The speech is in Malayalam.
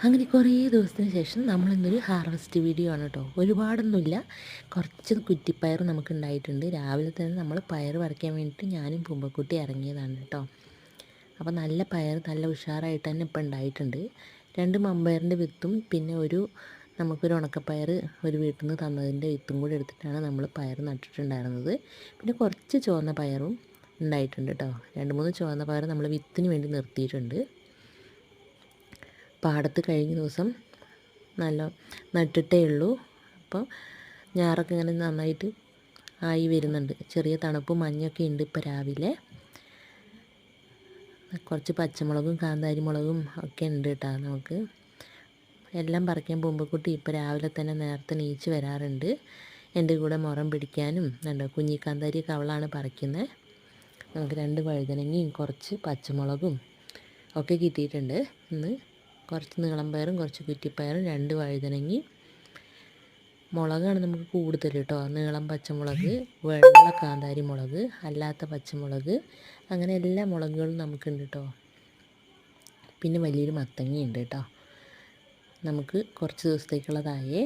അങ്ങനെ കുറേ ദിവസത്തിന് ശേഷം നമ്മളിന്നൊരു ഹാർവെസ്റ്റ് വീഡിയോ ആണ് കേട്ടോ. ഒരുപാടൊന്നുമില്ല, കുറച്ച് കുറ്റിപ്പയർ നമുക്കുണ്ടായിട്ടുണ്ട്. രാവിലെ തന്നെ നമ്മൾ പയർ പറിക്കാൻ വേണ്ടിയിട്ട് ഞാനും പൂമ്പക്കുട്ടി ഇറങ്ങിയതാണ് കേട്ടോ. അപ്പോൾ നല്ല പയർ നല്ല ഉഷാറായിട്ട് തന്നെ ഇപ്പം ഉണ്ടായിട്ടുണ്ട്. 2 മമ്പയറിൻ്റെ വിത്തും പിന്നെ നമുക്കൊരു ഉണക്കപ്പയർ ഒരു വീട്ടിൽ നിന്ന് തന്നതിൻ്റെ വിത്തും കൂടി എടുത്തിട്ടാണ് നമ്മൾ പയർ നട്ടിട്ടുണ്ടായിരുന്നത്. പിന്നെ കുറച്ച് ചുവന്ന പയറും ഉണ്ടായിട്ടുണ്ട് കേട്ടോ. 2-3 ചുവന്ന പയർ നമ്മൾ വിത്തിന് വേണ്ടി നിർത്തിയിട്ടുണ്ട്. പാടത്ത് കഴിഞ്ഞ ദിവസം നല്ല നട്ടിട്ടേ ഉള്ളൂ. അപ്പോൾ ഞാറൊക്കെ ഇങ്ങനെ നന്നായിട്ട് ആയി വരുന്നുണ്ട്. ചെറിയ തണുപ്പും മഞ്ഞൊക്കെ ഉണ്ട് ഇപ്പോൾ രാവിലെ. കുറച്ച് പച്ചമുളകും കാന്താരി മുളകും ഒക്കെ ഉണ്ട് കേട്ടോ. നമുക്ക് എല്ലാം പറിക്കാൻ പൂമ്പക്കുട്ടി ഇപ്പോൾ രാവിലെ തന്നെ നേരത്തെ എണീച്ച് വരാറുണ്ട്. എൻ്റെ കൂടെ മുറം പിടിക്കാനും കണ്ടോ, കുഞ്ഞിക്കാന്താരിയൊക്കെ അവളാണ് പറിക്കുന്നത്. നമുക്ക് 2 വഴുതനങ്ങയും കുറച്ച് പച്ചമുളകും ഒക്കെ കിട്ടിയിട്ടുണ്ട്. ഇന്ന് കുറച്ച് നീളം പയറും കുറച്ച് കുറ്റിപ്പയറും 2 വഴുതനങ്ങയും. മുളകാണ് നമുക്ക് കൂടുതൽ കേട്ടോ. നീളം പച്ചമുളക്, വെള്ള കാന്താരി മുളക്, അല്ലാത്ത പച്ചമുളക്, അങ്ങനെ എല്ലാ മുളകുകളും നമുക്കുണ്ട് കേട്ടോ. പിന്നെ വലിയൊരു മത്തങ്ങയുണ്ട് കേട്ടോ. നമുക്ക് കുറച്ച് ദിവസത്തേക്കുള്ളതായേ.